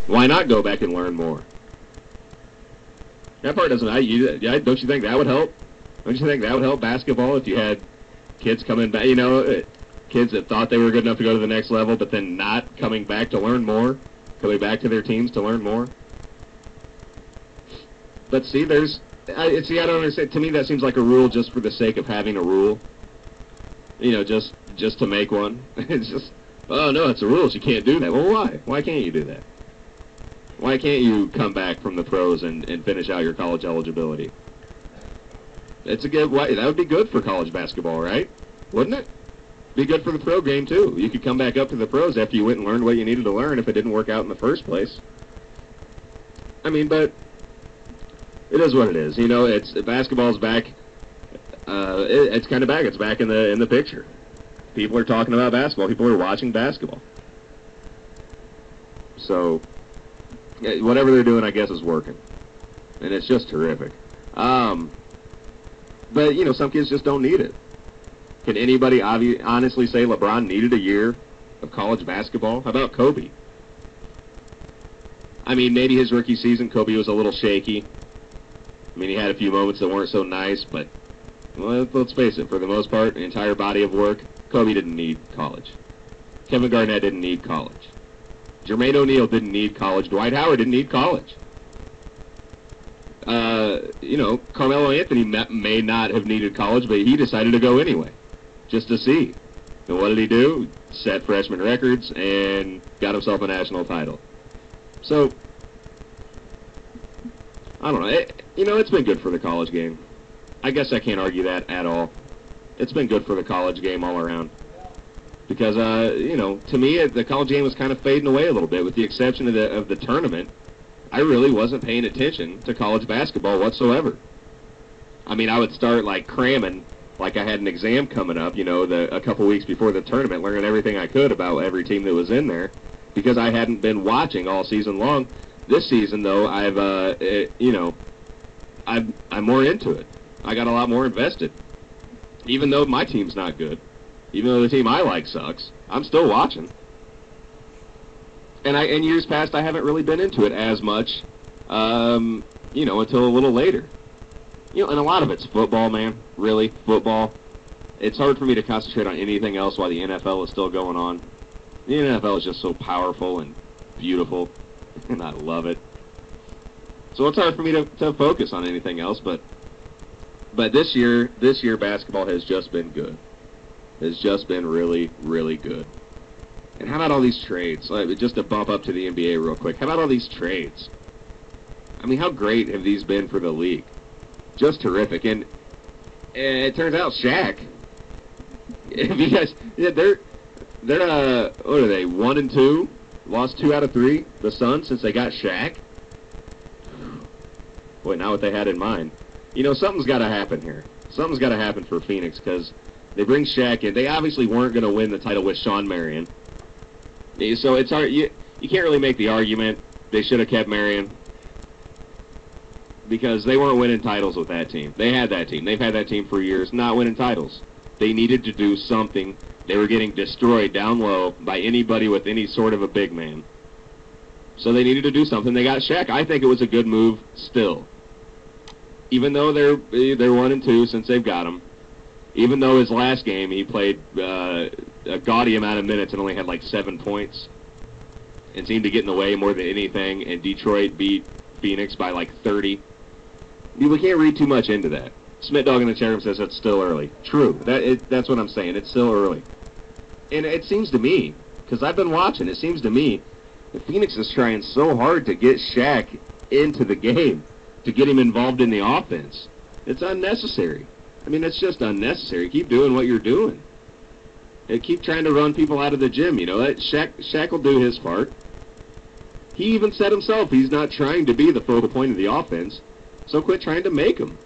Why not go back and learn more? That part doesn't. Don't you think that would help? Don't you think that would help basketball if you had kids coming back? Kids that thought they were good enough to go to the next level, but then not coming back to learn more, coming back to their teams to learn more. But see, I don't understand. To me, that seems like a rule just for the sake of having a rule. Just to make one. It's just, oh no, it's a rule. You can't do that. Well, why? Why can't you do that? Why can't you come back from the pros and finish out your college eligibility? That would be good for college basketball, right? Wouldn't it? Be good for the pro game too. You could come back up to the pros after you went and learned what you needed to learn if it didn't work out in the first place. I mean, but it is what it is. Basketball's back. It's kind of back. It's back in the picture. People are talking about basketball. People are watching basketball. So whatever they're doing, I guess, is working, and it's just terrific. But some kids just don't need it. Can anybody honestly say LeBron needed a year of college basketball? How about Kobe? I mean, maybe his rookie season, Kobe was a little shaky. I mean, he had a few moments that weren't so nice, but let's face it, for the most part, the entire body of work, Kobe didn't need college. Kevin Garnett didn't need college. Jermaine O'Neal didn't need college. Dwight Howard didn't need college. Carmelo Anthony may not have needed college, but he decided to go anyway, just to see. And what did he do? Set freshman records and got himself a national title. So, I don't know. It's been good for the college game. I guess I can't argue that at all. It's been good for the college game all around. Because, to me, the college game was kind of fading away a little bit, with the exception of the tournament. I really wasn't paying attention to college basketball whatsoever. I mean, I would start, cramming, like I had an exam coming up, a couple weeks before the tournament, learning everything I could about every team that was in there, because I hadn't been watching all season long. This season, though, I'm more into it. I got a lot more invested. Even though my team's not good, even though the team I like sucks, I'm still watching. And in years past, I haven't really been into it as much, until a little later. And a lot of it's football, man. Really, football. It's hard for me to concentrate on anything else while the NFL is still going on. The NFL is just so powerful and beautiful, and I love it. So it's hard for me to focus on anything else, but this year basketball has just been good. It's just been really, really good. And how about all these trades? Just to bump up to the NBA real quick. How about all these trades? I mean, how great have these been for the league? Just terrific. And it turns out Shaq, if you guys, they're what are they, 1-2? Lost 2 out of 3, the Suns, since they got Shaq? Boy, not what they had in mind. Something's got to happen here. Something's got to happen for Phoenix, because they bring Shaq in. They obviously weren't going to win the title with Shawn Marion. So it's hard. You can't really make the argument they should have kept Marion, because they weren't winning titles with that team. They had that team. They've had that team for years, not winning titles. They needed to do something. They were getting destroyed down low by anybody with any sort of a big man. So they needed to do something. They got Shaq. I think it was a good move still. Even though they're 1-2 since they've got him. Even though his last game he played a gaudy amount of minutes and only had 7 points, and seemed to get in the way more than anything, and Detroit beat Phoenix by 30. We can't read too much into that. Smith Dog in the chat room says it's still early. True. That's what I'm saying. It's still early. And it seems to me, because I've been watching, it seems to me that Phoenix is trying so hard to get Shaq into the game, to get him involved in the offense. It's unnecessary. I mean, it's just unnecessary. Keep doing what you're doing. And keep trying to run people out of the gym. Shaq will do his part. He even said himself he's not trying to be the focal point of the offense, so quit trying to make him.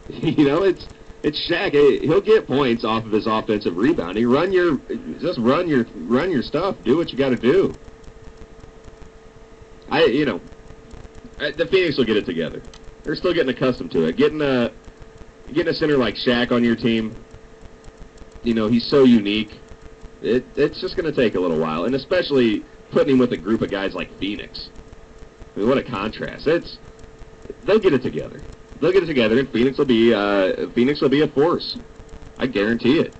It's Shaq. He'll get points off of his offensive rebounding. Run your stuff. Do what you got to do. The Phoenix will get it together. They're still getting accustomed to it. Getting a center like Shaq on your team, he's so unique. It's just going to take a little while, and especially putting him with a group of guys like Phoenix. I mean, what a contrast. They'll get it together. They'll get it together, and Phoenix will be a force. I guarantee it.